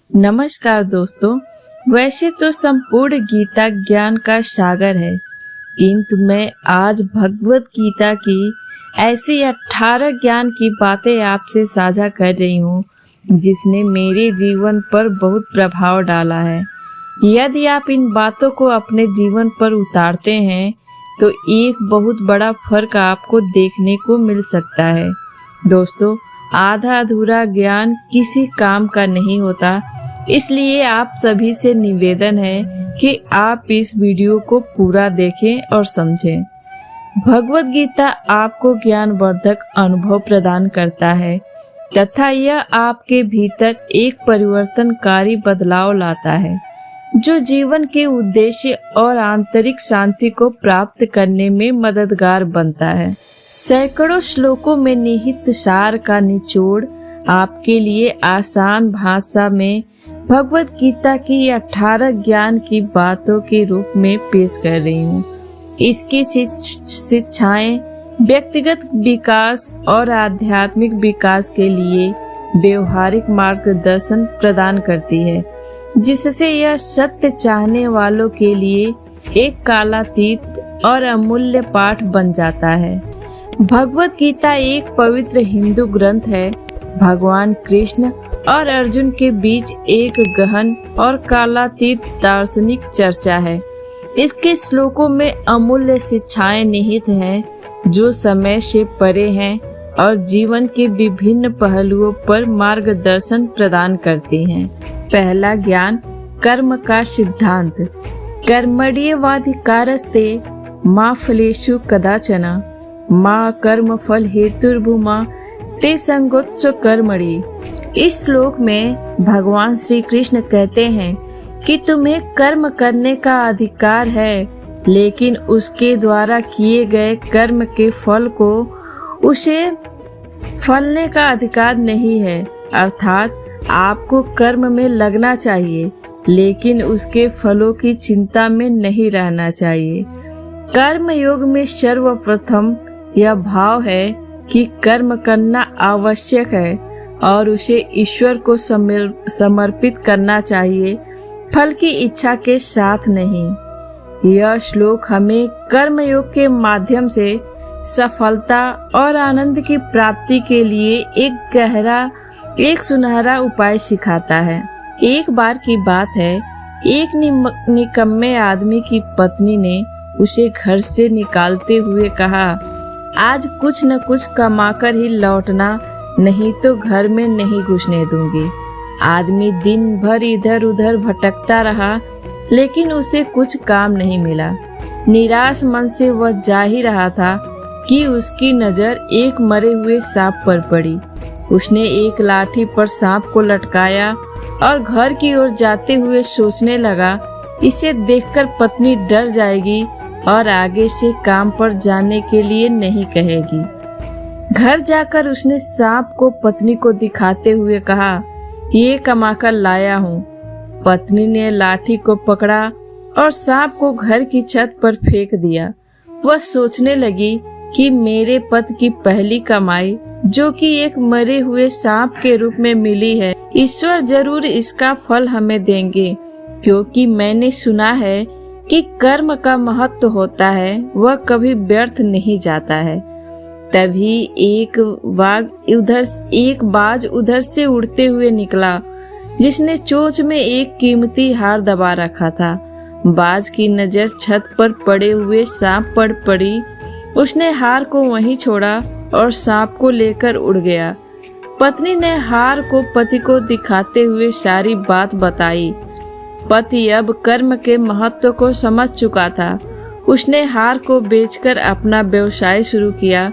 नमस्कार दोस्तों। वैसे तो संपूर्ण गीता ज्ञान का सागर है, किंतु मैं आज भगवत गीता की ऐसी 18 ज्ञान की बातें आपसे साझा कर रही हूँ जिसने मेरे जीवन पर बहुत प्रभाव डाला है। यदि आप इन बातों को अपने जीवन पर उतारते हैं तो एक बहुत बड़ा फर्क आपको देखने को मिल सकता है। दोस्तों, आधा अधूरा ज्ञान किसी काम का नहीं होता, इसलिए आप सभी से निवेदन है कि आप इस वीडियो को पूरा देखें और समझें। भगवत गीता आपको ज्ञानवर्धक अनुभव प्रदान करता है तथा यह आपके भीतर एक परिवर्तनकारी बदलाव लाता है जो जीवन के उद्देश्य और आंतरिक शांति को प्राप्त करने में मददगार बनता है। सैकड़ों श्लोकों में निहित सार का निचोड़ आपके लिए आसान भाषा में भगवत गीता की 18 ज्ञान की बातों के रूप में पेश कर रही हूँ। इसकी शिक्षाएं व्यक्तिगत विकास और आध्यात्मिक विकास के लिए व्यवहारिक मार्गदर्शन प्रदान करती है, जिससे यह सत्य चाहने वालों के लिए एक कालातीत और अमूल्य पाठ बन जाता है। भगवत गीता एक पवित्र हिंदू ग्रंथ है। भगवान कृष्ण और अर्जुन के बीच एक गहन और कालातीत दार्शनिक चर्चा है। इसके श्लोकों में अमूल्य शिक्षाएं निहित हैं जो समय से परे हैं और जीवन के विभिन्न पहलुओं पर मार्गदर्शन प्रदान करती हैं। पहला ज्ञान, कर्म का सिद्धांत। कर्मण्येवाधिकारस्ते मा फलेषु कदाचन मा कर्म फल हेतुर्भुमा ते संगोत्सव कर्मणि। इस श्लोक में भगवान श्री कृष्ण कहते हैं कि तुम्हें कर्म करने का अधिकार है, लेकिन उसके द्वारा किए गए कर्म के फल को उसे फलने का अधिकार नहीं है। अर्थात आपको कर्म में लगना चाहिए, लेकिन उसके फलों की चिंता में नहीं रहना चाहिए। कर्म योग में सर्वप्रथम यह भाव है कि कर्म करना आवश्यक है और उसे ईश्वर को समर्पित करना चाहिए, फल की इच्छा के साथ नहीं। यह श्लोक हमें कर्म योग के माध्यम से सफलता और आनंद की प्राप्ति के लिए एक सुनहरा उपाय सिखाता है। एक बार की बात है, एक निकम्मे आदमी की पत्नी ने उसे घर से निकालते हुए कहा, आज कुछ न कुछ कमाकर ही लौटना, नहीं तो घर में नहीं घुसने दूंगी। आदमी दिन भर इधर उधर भटकता रहा, लेकिन उसे कुछ काम नहीं मिला। निराश मन से वह जा ही रहा था कि उसकी नजर एक मरे हुए सांप पर पड़ी। उसने एक लाठी पर सांप को लटकाया और घर की ओर जाते हुए सोचने लगा, इसे देखकर पत्नी डर जाएगी और आगे से काम पर जाने के लिए नहीं कहेगी। घर जाकर उसने सांप को पत्नी को दिखाते हुए कहा, ये कमाकर लाया हूँ। पत्नी ने लाठी को पकड़ा और सांप को घर की छत पर फेंक दिया। वह सोचने लगी कि मेरे पति की पहली कमाई, जो कि एक मरे हुए सांप के रूप में मिली है, ईश्वर जरूर इसका फल हमें देंगे, क्योंकि मैंने सुना है कि कर्म का महत्व होता है, वह कभी व्यर्थ नहीं जाता है। तभी एक बाज उधर से उड़ते हुए निकला, जिसने चोंच में एक कीमती हार दबा रखा था। बाज की नजर छत पर पड़े हुए सांप पर पड़ी। उसने हार को वहीं छोड़ा और सांप को लेकर उड़ गया। पत्नी ने हार को पति को दिखाते हुए सारी बात बताई। पति अब कर्म के महत्व को समझ चुका था। उसने हार को बेचकर अपना व्यवसाय शुरू किया।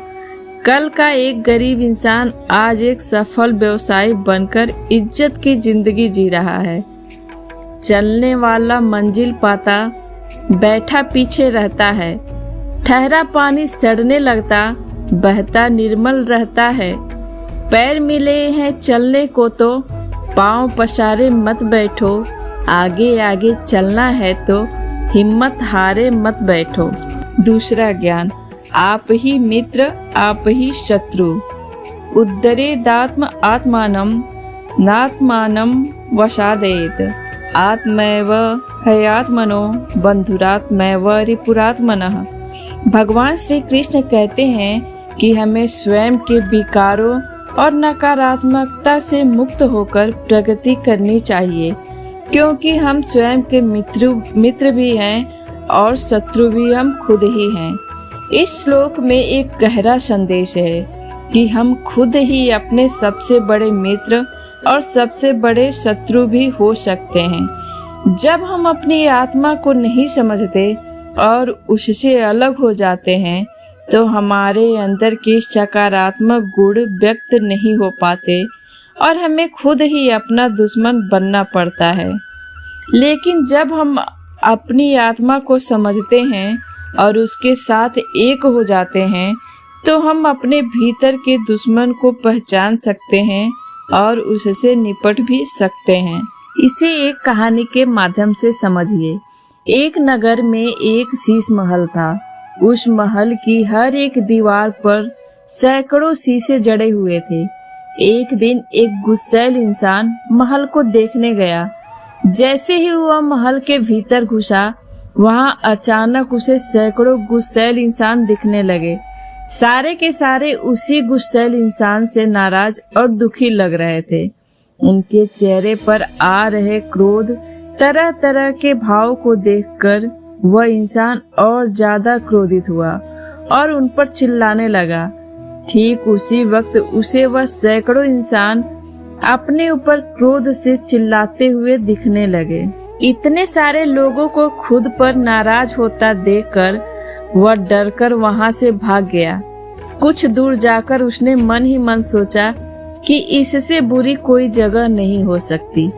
कल का एक गरीब इंसान आज एक सफल व्यवसायी बनकर इज्जत की जिंदगी जी रहा है। चलने वाला मंजिल पाता, बैठा पीछे रहता है। ठहरा पानी सड़ने लगता, बहता निर्मल रहता है। पैर मिले हैं चलने को तो पाँव पसारे मत बैठो, आगे आगे चलना है तो हिम्मत हारे मत बैठो। दूसरा ज्ञान, आप ही मित्र आप ही शत्रु। उद्धरेदात्म आत्मानं नात्मानं वशादेत आत्मैव हयात्मनो बंधुरात्मैव रिपुरात्मनः। भगवान श्री कृष्ण कहते हैं कि हमें स्वयं के विकारों और नकारात्मकता से मुक्त होकर प्रगति करनी चाहिए, क्योंकि हम स्वयं के मित्र भी हैं और शत्रु भी हम खुद ही हैं। इस श्लोक में एक गहरा संदेश है कि हम खुद ही अपने सबसे बड़े मित्र और सबसे बड़े शत्रु भी हो सकते हैं। जब हम अपनी आत्मा को नहीं समझते और उससे अलग हो जाते हैं तो हमारे अंदर के सकारात्मक गुण व्यक्त नहीं हो पाते और हमें खुद ही अपना दुश्मन बनना पड़ता है। लेकिन जब हम अपनी आत्मा को समझते हैं और उसके साथ एक हो जाते हैं तो हम अपने भीतर के दुश्मन को पहचान सकते हैं और उससे निपट भी सकते हैं। इसे एक कहानी के माध्यम से समझिए। एक नगर में एक शीश महल था। उस महल की हर एक दीवार पर सैकड़ों शीशे जड़े हुए थे। एक दिन एक गुस्सैल इंसान महल को देखने गया। जैसे ही वह महल के भीतर घुसा, वहां अचानक उसे सैकड़ों गुस्सैल इंसान दिखने लगे। सारे के सारे उसी गुस्सैल इंसान से नाराज और दुखी लग रहे थे। उनके चेहरे पर आ रहे क्रोध, तरह तरह के भाव को देखकर वह इंसान और ज्यादा क्रोधित हुआ और उन पर चिल्लाने लगा। ठीक उसी वक्त उसे वह सैकड़ों इंसान अपने ऊपर क्रोध से चिल्लाते हुए दिखने लगे। इतने सारे लोगों को खुद पर नाराज होता देखकर वह डरकर वहां से भाग गया। कुछ दूर जाकर उसने मन ही मन सोचा कि इससे बुरी कोई जगह नहीं हो सकती।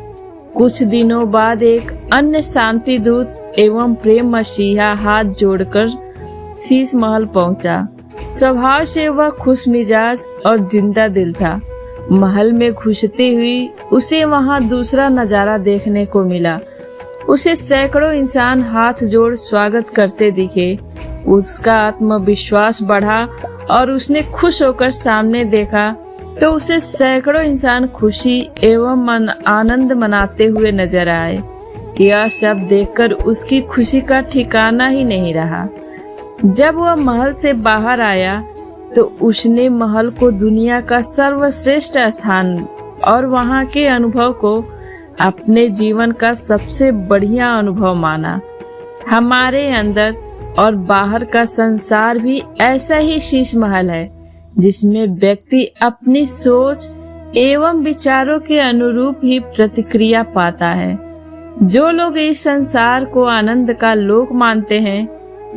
कुछ दिनों बाद एक अन्य शांति दूत एवं प्रेम मसीहा हाथ जोड़कर शीश महल पहुंचा। स्वभाव से वह खुश मिजाज और जिंदा दिल था। महल में घुसते हुई उसे वहां दूसरा नजारा देखने को मिला। उसे सैकड़ों इंसान हाथ जोड़ स्वागत करते दिखे। उसका आत्मविश्वास बढ़ा और उसने खुश होकर सामने देखा तो उसे सैकड़ों इंसान खुशी एवं आनंद मनाते हुए नजर आए। यह सब देखकर उसकी खुशी का ठिकाना ही नहीं रहा। जब वह महल से बाहर आया तो उसने महल को दुनिया का सर्वश्रेष्ठ स्थान और वहां के अनुभव को अपने जीवन का सबसे बढ़िया अनुभव माना। हमारे अंदर और बाहर का संसार भी ऐसा ही शीश महल है, जिसमें व्यक्ति अपनी सोच एवं विचारों के अनुरूप ही प्रतिक्रिया पाता है। जो लोग इस संसार को आनंद का लोक मानते हैं,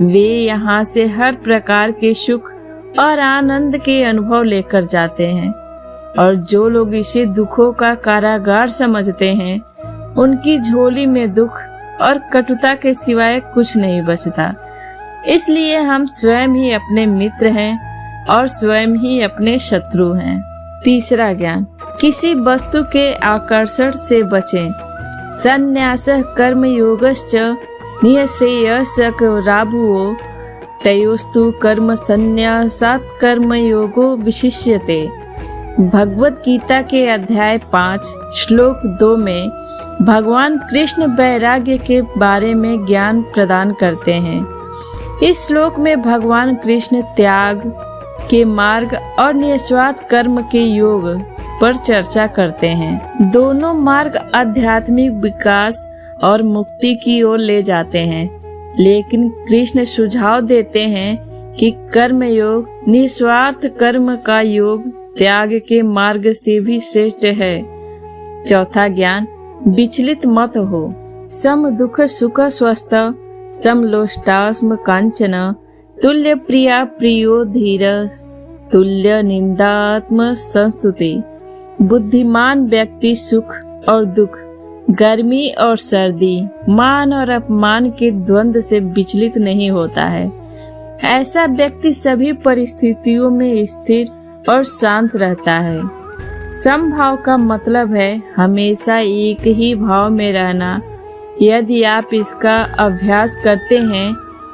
वे यहाँ से हर प्रकार के सुख और आनंद के अनुभव लेकर जाते हैं, और जो लोग इसे दुखों का कारागार समझते हैं, उनकी झोली में दुख और कटुता के सिवाय कुछ नहीं बचता। इसलिए हम स्वयं ही अपने मित्र हैं और स्वयं ही अपने शत्रु हैं। तीसरा ज्ञान, किसी वस्तु के आकर्षण से बचें। संन्यासः कर्म योगश्च निःश्रेयसक राभुवो तयोस्तु कर्म संन्यासात् कर्म योगो विशिष्यते। भगवत गीता के अध्याय 5 श्लोक 2 में भगवान कृष्ण वैराग्य के बारे में ज्ञान प्रदान करते हैं। इस श्लोक में भगवान कृष्ण त्याग के मार्ग और निस्वार्थ कर्म के योग पर चर्चा करते हैं। दोनों मार्ग आध्यात्मिक विकास और मुक्ति की ओर ले जाते हैं, लेकिन कृष्ण सुझाव देते हैं कि कर्म योग निस्वार्थ कर्म का योग त्याग के मार्ग से भी श्रेष्ठ है। चौथा ज्ञान, विचलित मत हो। सम दुख सुख स्वस्थ समलोष्टास्म कांचन तुल्य प्रिया प्रियो धीर तुल्य निंदात्म संस्तुति। बुद्धिमान व्यक्ति सुख और दुख, गर्मी और सर्दी, मान और अपमान के द्वंद्व से विचलित नहीं होता है। ऐसा व्यक्ति सभी परिस्थितियों में स्थिर और शांत रहता है। समभाव का मतलब है हमेशा एक ही भाव में रहना। यदि आप इसका अभ्यास करते हैं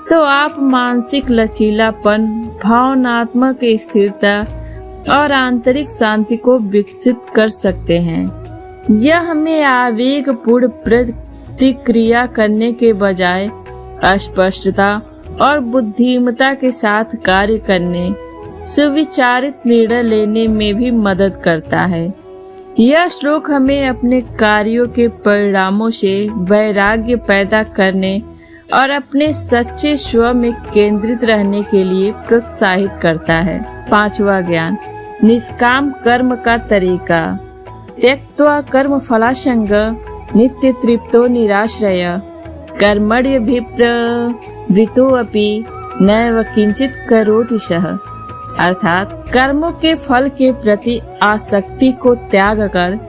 तो आप मानसिक लचीलापन, भावनात्मक स्थिरता और आंतरिक शांति को विकसित कर सकते हैं। यह हमें आवेगपूर्ण प्रतिक्रिया करने के बजाय स्पष्टता और बुद्धिमत्ता के साथ कार्य करने, सुविचारित निर्णय लेने में भी मदद करता है। यह श्लोक हमें अपने कार्यों के परिणामों से वैराग्य पैदा करने और अपने सच्चे स्व में केंद्रित रहने के लिए प्रोत्साहित करता है। पांचवा ज्ञान, निष्काम कर्म का तरीका। त्यक्त्वा कर्म फलासंग नित्य तृप्तो निराश्रय कर्मण्यभिप्रवृत्तो अपि नैव किंचित करोति सः। अर्थात कर्मों के फल के प्रति आसक्ति को त्याग कर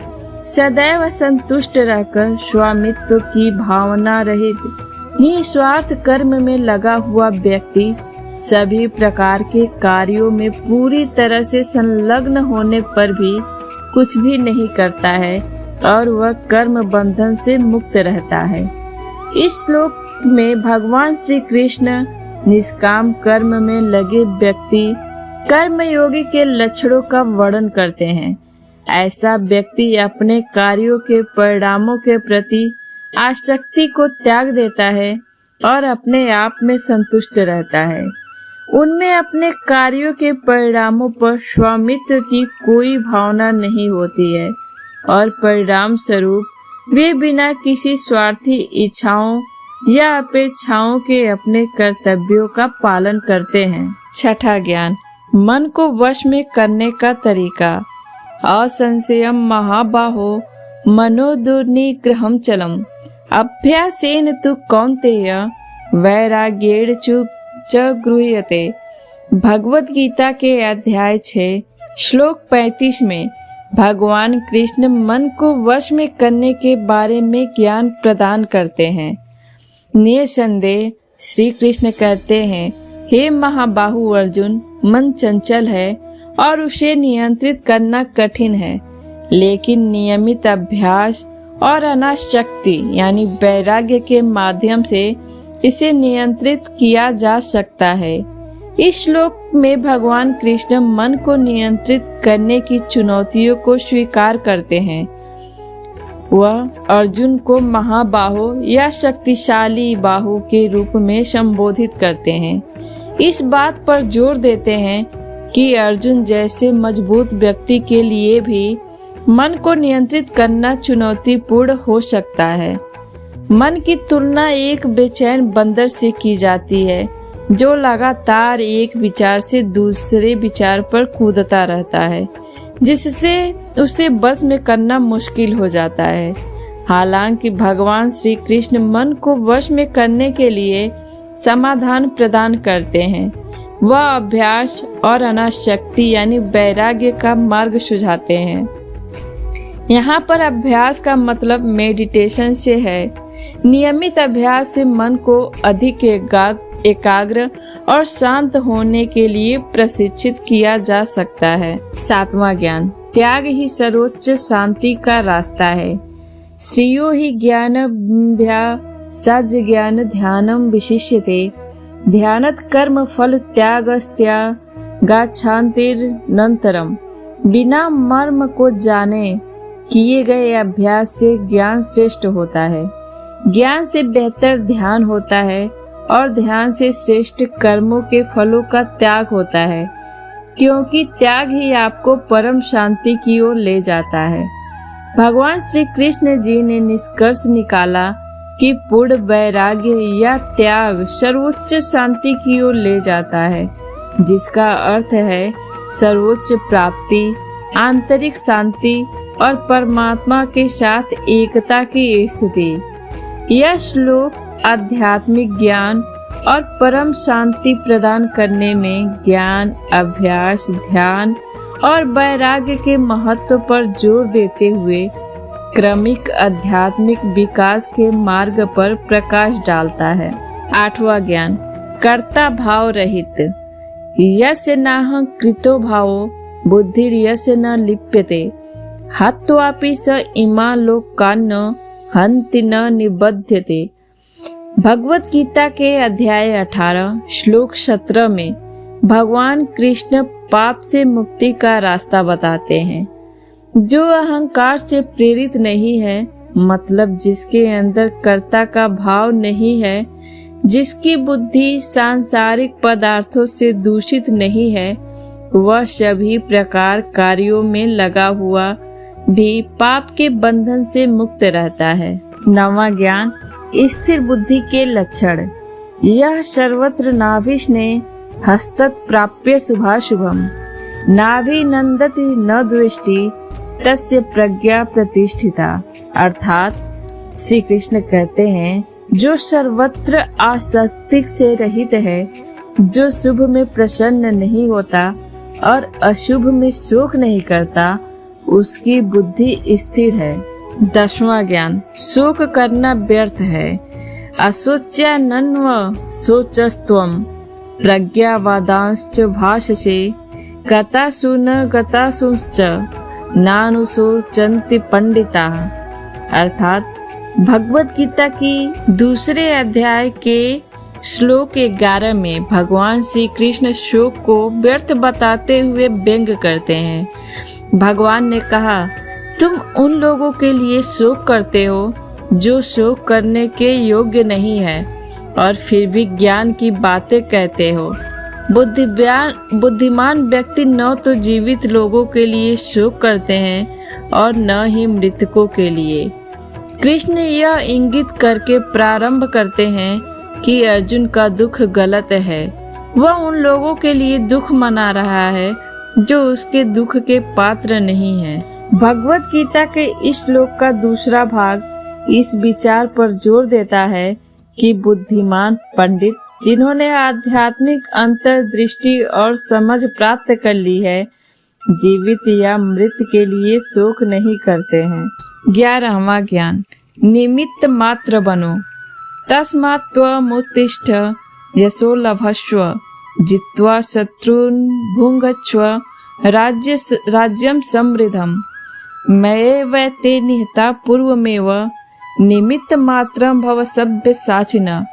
सदैव संतुष्ट रहकर स्वामित्व की भावना रहित निस्वार्थ कर्म में लगा हुआ व्यक्ति सभी प्रकार के कार्यों में पूरी तरह से संलग्न होने पर भी कुछ भी नहीं करता है और वह कर्म बंधन से मुक्त रहता है। इस श्लोक में भगवान श्री कृष्ण निष्काम कर्म में लगे व्यक्ति कर्मयोगी के लक्षणों का वर्णन करते हैं। ऐसा व्यक्ति अपने कार्यों के परिणामों के प्रति आसक्ति को त्याग देता है और अपने आप में संतुष्ट रहता है। उनमें अपने कार्यों के परिणामों पर स्वामित्व की कोई भावना नहीं होती है और परिणाम स्वरूप वे बिना किसी स्वार्थी इच्छाओं या अपेक्षाओं के अपने कर्तव्यों का पालन करते हैं। छठा ज्ञान, मन को वश में करने का तरीका। असंशयम महाबाहो मनोदुर्निग्रहं चलम अभ्यासेन तु कौन्तेय वैराग्येण च गृह्यते। भगवत गीता के अध्याय 6 श्लोक 35 में भगवान कृष्ण मन को वश में करने के बारे में ज्ञान प्रदान करते हैं। निसंदेह श्री कृष्ण कहते हैं, हे महाबाहु अर्जुन, मन चंचल है और उसे नियंत्रित करना कठिन है, लेकिन नियमित अभ्यास और अनासक्ति यानी वैराग्य के माध्यम से इसे नियंत्रित किया जा सकता है। इस श्लोक में भगवान कृष्ण मन को नियंत्रित करने की चुनौतियों को स्वीकार करते हैं। वह अर्जुन को महाबाहो या शक्तिशाली बाहु के रूप में संबोधित करते हैं। इस बात पर जोर देते हैं कि अर्जुन जैसे मजबूत व्यक्ति के लिए भी मन को नियंत्रित करना चुनौतीपूर्ण हो सकता है। मन की तुलना एक बेचैन बंदर से की जाती है जो लगातार एक विचार से दूसरे विचार पर कूदता रहता है, जिससे उसे बस में करना मुश्किल हो जाता है। हालांकि भगवान श्री कृष्ण मन को वश में करने के लिए समाधान प्रदान करते हैं। वह अभ्यास और अनासक्ति यानी वैराग्य का मार्ग सुझाते हैं। यहाँ पर अभ्यास का मतलब मेडिटेशन से है। नियमित अभ्यास से मन को अधिक एकाग्र और शांत होने के लिए प्रशिक्षित किया जा सकता है। सातवां ज्ञान, त्याग ही सर्वोच्च शांति का रास्ता है। श्रेयो ही ज्ञानाभ्यासाच्च ज्ञान ध्यानम विशिष्यते ध्यानत कर्म फल त्यागस्त्यागाच्छान्तिरनन्तरम्। बिना मर्म को जाने किए गए अभ्यास से ज्ञान श्रेष्ठ होता है, ज्ञान से बेहतर ध्यान होता है और ध्यान से श्रेष्ठ कर्मों के फलों का त्याग होता है, क्योंकि त्याग ही आपको परम शांति की ओर ले जाता है। भगवान श्री कृष्ण जी ने निष्कर्ष निकाला कि पूर्ण वैराग्य या त्याग सर्वोच्च शांति की ओर ले जाता है, जिसका अर्थ है सर्वोच्च प्राप्ति, आंतरिक शांति और परमात्मा के साथ एकता की स्थिति। यह श्लोक आध्यात्मिक ज्ञान और परम शांति प्रदान करने में ज्ञान, अभ्यास, ध्यान और वैराग्य के महत्व पर जोर देते हुए क्रमिक आध्यात्मिक विकास के मार्ग पर प्रकाश डालता है। आठवां ज्ञान, कर्ता भाव रहित। यस्य नाहं कृतो भावो बुद्धिर्यस्य न लिप्यते हत्वापि स इमान् लोकान् हन्ति न निबध्यते। भगवत गीता के अध्याय 18 श्लोक 17 में भगवान कृष्ण पाप से मुक्ति का रास्ता बताते हैं। जो अहंकार से प्रेरित नहीं है, मतलब जिसके अंदर कर्ता का भाव नहीं है, जिसकी बुद्धि सांसारिक पदार्थों से दूषित नहीं है, वह सभी प्रकार कार्यों में लगा हुआ भी पाप के बंधन से मुक्त रहता है। 9वां ज्ञान, स्थिर बुद्धि के लक्षण। यह सर्वत्र नाभिश ने हस्तत प्राप्य शुभाशुभम नाभि नंदति न द्वेष्टि तस्य प्रज्ञा प्रतिष्ठिता। अर्थात श्री कृष्ण कहते हैं, जो सर्वत्र आसक्ति से रहित है, जो शुभ में प्रसन्न नहीं होता और अशुभ में शोक नहीं करता, उसकी बुद्धि स्थिर है। 10वां ज्ञान, शोक करना व्यर्थ है। अशोच्यानन्व शोचस्त्वं प्रज्ञावादांश्च भाषसे गतासु न गतासुश्च नानुशोचन्ति पंडिता। अर्थात भगवत गीता की दूसरे अध्याय के श्लोक 11 में भगवान श्री कृष्ण शोक को व्यर्थ बताते हुए व्यंग करते हैं। भगवान ने कहा, तुम उन लोगों के लिए शोक करते हो जो शोक करने के योग्य नहीं है, और फिर भी ज्ञान की बातें कहते हो। बुद्धिमान व्यक्ति न तो जीवित लोगों के लिए शोक करते हैं और न ही मृतकों के लिए। कृष्ण यह इंगित करके प्रारंभ करते हैं कि अर्जुन का दुख गलत है। वह उन लोगों के लिए दुख मना रहा है जो उसके दुख के पात्र नहीं है। भगवत गीता के इस श्लोक का दूसरा भाग इस विचार पर जोर देता है कि बुद्धिमान पंडित जिन्होंने आध्यात्मिक अंतर्दृष्टि और समझ प्राप्त कर ली है, जीवित या मृत के लिए शोक नहीं करते हैं। 11वां ज्ञान, निमित्त मात्र बनो। तस्मात् त्वमुत्तिष्ठ यशो लभस्व जित्वा शत्रुन् भुङ्क्ष्व राज्यं समृद्धम्। मयैवैते निहता पूर्वमेव निमित्त मात्रं भव सभ्य साचिना।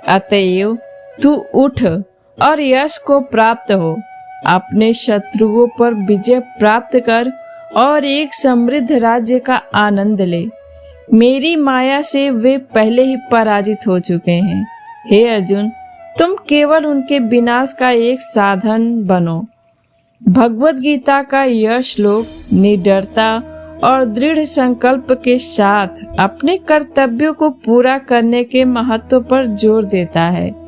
अतएव तू उठ और यश को प्राप्त हो, अपने शत्रुओं पर विजय प्राप्त कर और एक समृद्ध राज्य का आनंद ले। मेरी माया से वे पहले ही पराजित हो चुके हैं। हे अर्जुन, तुम केवल उनके विनाश का एक साधन बनो। भगवत गीता का यह श्लोक निडरता और दृढ़ संकल्प के साथ अपने कर्तव्यों को पूरा करने के महत्व पर जोर देता है।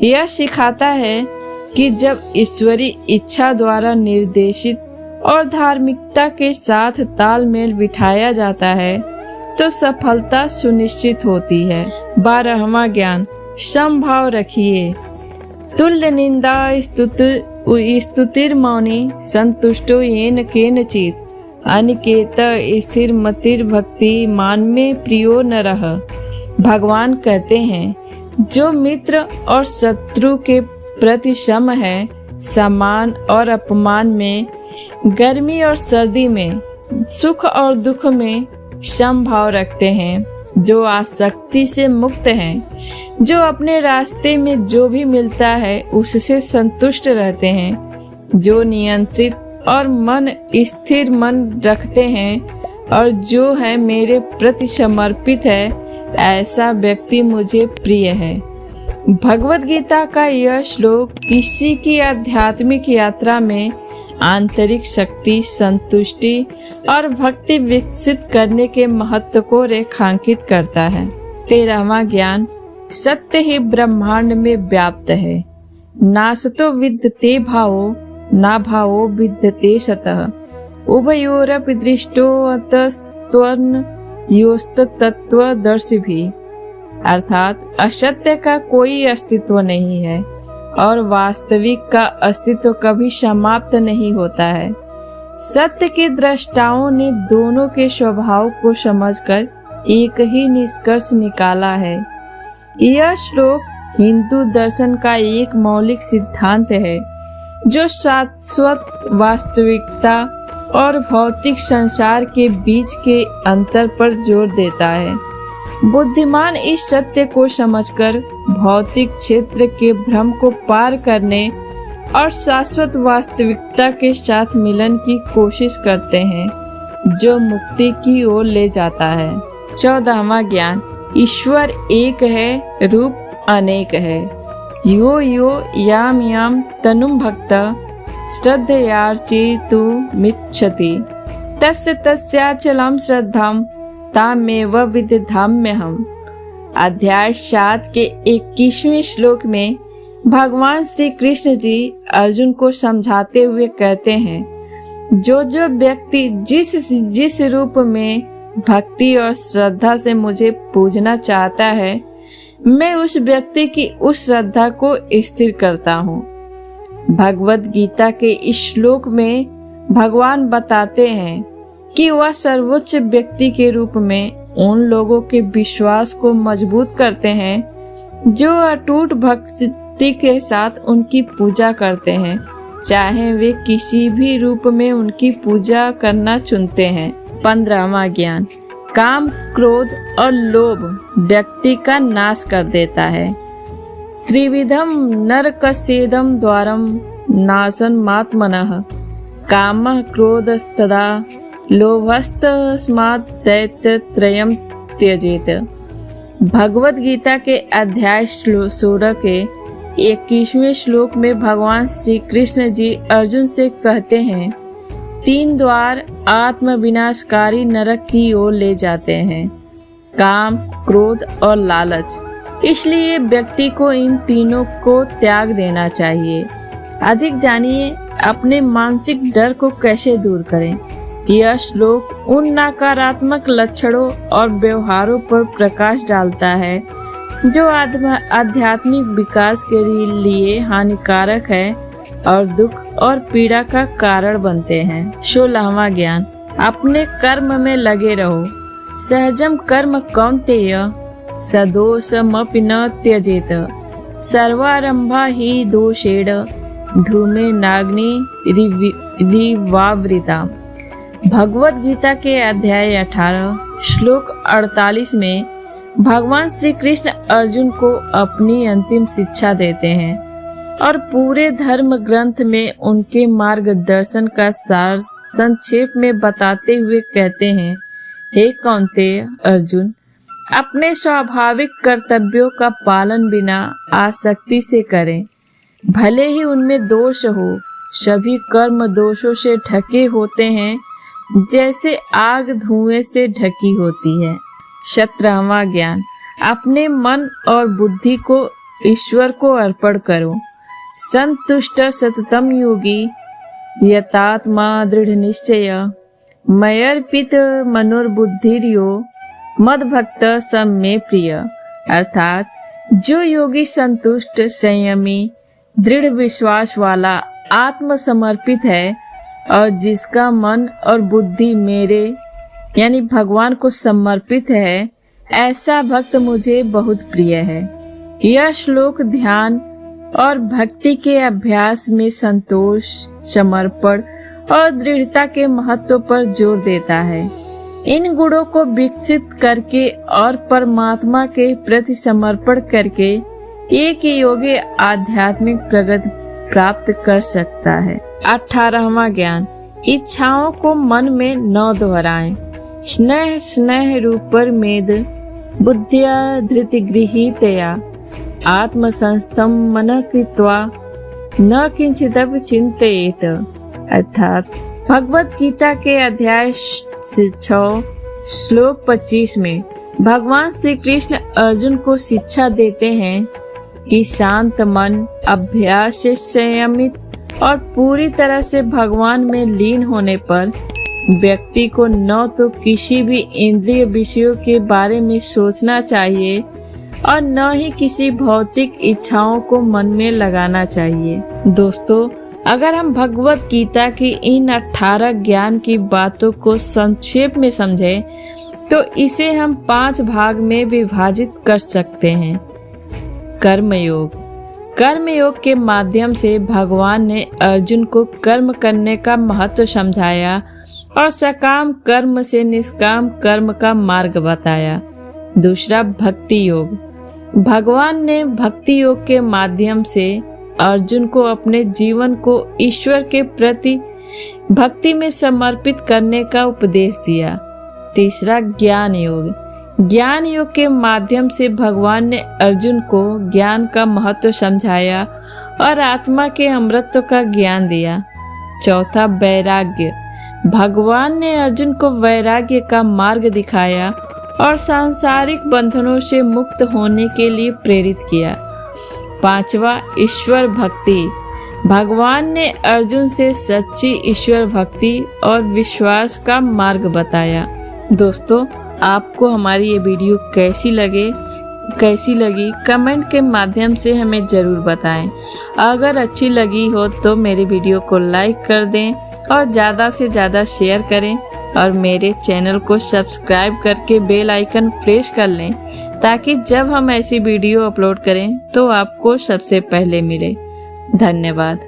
यह सिखाता है कि जब ईश्वरी इच्छा द्वारा निर्देशित और धार्मिकता के साथ तालमेल बिठाया जाता है तो सफलता सुनिश्चित होती है। 12वां ज्ञान, समभाव रखिए। तुल्य निंदा स्तुतिर मौनी संतुष्टो येन केनचित् अनिकेत स्थिर मतिर भक्ति मान में प्रियो न रह। भगवान कहते हैं, जो मित्र और शत्रु के प्रति सम है, सम्मान और अपमान में, गर्मी और सर्दी में, सुख और दुख में समभाव रखते हैं, जो आसक्ति से मुक्त हैं, जो अपने रास्ते में जो भी मिलता है उससे संतुष्ट रहते हैं, जो नियंत्रित और मन स्थिर मन रखते हैं और जो है मेरे प्रति समर्पित है, ऐसा व्यक्ति मुझे प्रिय है। भगवत गीता का यह श्लोक किसी की आध्यात्मिक यात्रा में आंतरिक शक्ति, संतुष्टि और भक्ति विकसित करने के महत्व को रेखांकित करता है। 13वां ज्ञान, सत्य ही ब्रह्मांड में व्याप्त है। नासतो विद्यते भावो ना भावो विद्यते सतः उभयोरपि दृष्टोऽतस्त्वन् योस्तत्त्वदर्शिभिः। अर्थात असत्य का कोई अस्तित्व नहीं है और वास्तविक का अस्तित्व कभी समाप्त नहीं होता है। सत्य के दृष्टाओं ने दोनों के स्वभाव को समझकर एक ही निष्कर्ष निकाला है। यह श्लोक हिंदू दर्शन का एक मौलिक सिद्धांत है जो शाश्वत वास्तविकता और भौतिक संसार के बीच के अंतर पर जोर देता है। बुद्धिमान इस सत्य को समझकर भौतिक क्षेत्र के भ्रम को पार करने और शाश्वत वास्तविकता के साथ मिलन की कोशिश करते हैं। जो मुक्ति की ओर ले जाता है। 14वां ज्ञान, ईश्वर एक है, रूप अनेक है। यो यो याम याम तनुम भक्त श्रद्धयार्चितुमिच्छति तस्य तस्याचलं श्रद्धाम तामेव विदधाम्यहम्। अध्याय 7 के 21वें श्लोक में भगवान श्री कृष्ण जी अर्जुन को समझाते हुए कहते हैं, जो जो व्यक्ति जिस रूप में भक्ति और श्रद्धा से मुझे पूजना चाहता है, मैं उस व्यक्ति की उस श्रद्धा को स्थिर करता हूँ। भगवत गीता के इस श्लोक में भगवान बताते हैं कि वह सर्वोच्च व्यक्ति के रूप में उन लोगों के विश्वास को मजबूत करते हैं जो अटूट भक्ति के साथ उनकी पूजा करते हैं, चाहे वे किसी भी रूप में उनकी पूजा करना चुनते हैं। 15वां ज्ञान, काम, क्रोध और लोभ व्यक्ति का नाश कर देता है। त्रिविधम नरकस्येदं द्वारम नाशनमात्मनः कामः क्रोधस्तदा लोभस्तस्मात् दैत्यत्रयं त्यजेत। भगवत गीता के अध्याय 16 के 21वें श्लोक में भगवान श्री कृष्ण जी अर्जुन से कहते हैं, 3 द्वार आत्म विनाशकारी नरक की ओर ले जाते हैं, काम, क्रोध और लालच। इसलिए व्यक्ति को इन तीनों को त्याग देना चाहिए। अधिक जानिए अपने मानसिक डर को कैसे दूर करें। यह श्लोक उन नकारात्मक लक्षणों और व्यवहारों पर प्रकाश डालता है जो आध्यात्मिक विकास के लिए हानिकारक है और दुख और पीड़ा का कारण बनते हैं। 16वां ज्ञान, अपने कर्म में लगे रहो। सहजम कर्म कौन्तेय सदोषमपि न त्यजेत सर्वारंभा ही दोषेण धूमे नाग्नि रिवावृता। भगवत गीता के अध्याय 18 श्लोक 48 में भगवान श्री कृष्ण अर्जुन को अपनी अंतिम शिक्षा देते हैं और पूरे धर्म ग्रंथ में उनके मार्गदर्शन का सार संक्षेप में बताते हुए कहते हैं, हे कौन्तेय अर्जुन, अपने स्वाभाविक कर्तव्यों का पालन बिना आसक्ति से करें, भले ही उनमें दोष हो। सभी कर्म दोषों से ढके होते हैं, जैसे आग धुएं से ढकी होती है। 17वां ज्ञान, अपने मन और बुद्धि को ईश्वर को अर्पण करो। संतुष्ट सततम योगी यतात्मा दृढ़ निश्चय मयर्पित मनोर्बुद्धिर्यो मद्भक्त सब में प्रिय। अर्थात जो योगी संतुष्ट, संयमी, दृढ़ विश्वास वाला, आत्मसमर्पित है और जिसका मन और बुद्धि मेरे यानी भगवान को समर्पित है, ऐसा भक्त मुझे बहुत प्रिय है। यह श्लोक ध्यान और भक्ति के अभ्यास में संतोष, समर्पण और दृढ़ता के महत्व पर जोर देता है। इन गुणों को विकसित करके और परमात्मा के प्रति समर्पण करके एक योगी आध्यात्मिक प्रगति प्राप्त कर सकता है। 18वां ज्ञान, इच्छाओं को मन में न दोहराएं। स्नेह स्नेह रूपर मेद बुद्धिया धृति गृहीतया आत्मसंस्थम मन कृत्वा न किंचिदपि चिंतयेत। अर्थात भगवत गीता के अध्याय 6 श्लोक 25 में भगवान श्री कृष्ण अर्जुन को शिक्षा देते हैं कि शांत मन, अभ्यास से संयमित और पूरी तरह से भगवान में लीन होने पर व्यक्ति को न तो किसी भी इंद्रिय विषयों के बारे में सोचना चाहिए और न ही किसी भौतिक इच्छाओं को मन में लगाना चाहिए। दोस्तों, अगर हम भगवत गीता की इन 18 ज्ञान की बातों को संक्षेप में समझें तो इसे हम 5 भाग में विभाजित कर सकते हैं। कर्मयोग। कर्मयोग के माध्यम से भगवान ने अर्जुन को कर्म करने का महत्व समझाया और सकाम कर्म से निष्काम कर्म का मार्ग बताया। दूसरा, भक्ति योग। भगवान ने भक्ति योग के माध्यम से अर्जुन को अपने जीवन को ईश्वर के प्रति भक्ति में समर्पित करने का उपदेश दिया। तीसरा, ज्ञान योग। ज्ञान योग के माध्यम से भगवान ने अर्जुन को ज्ञान का महत्व समझाया और आत्मा के अमृतत्व का ज्ञान दिया। चौथा, वैराग्य। भगवान ने अर्जुन को वैराग्य का मार्ग दिखाया और सांसारिक बंधनों से मुक्त होने के लिए प्रेरित किया। पांचवा, ईश्वर भक्ति। भगवान ने अर्जुन से सच्ची ईश्वर भक्ति और विश्वास का मार्ग बताया। दोस्तों, आपको हमारी ये वीडियो कैसी लगी कमेंट के माध्यम से हमें ज़रूर बताएं। अगर अच्छी लगी हो तो मेरे वीडियो को लाइक कर दें और ज़्यादा से ज़्यादा शेयर करें और मेरे चैनल को सब्सक्राइब करके बेल आइकन प्रेस कर लें ताकि जब हम ऐसी वीडियो अपलोड करें तो आपको सबसे पहले मिले। धन्यवाद।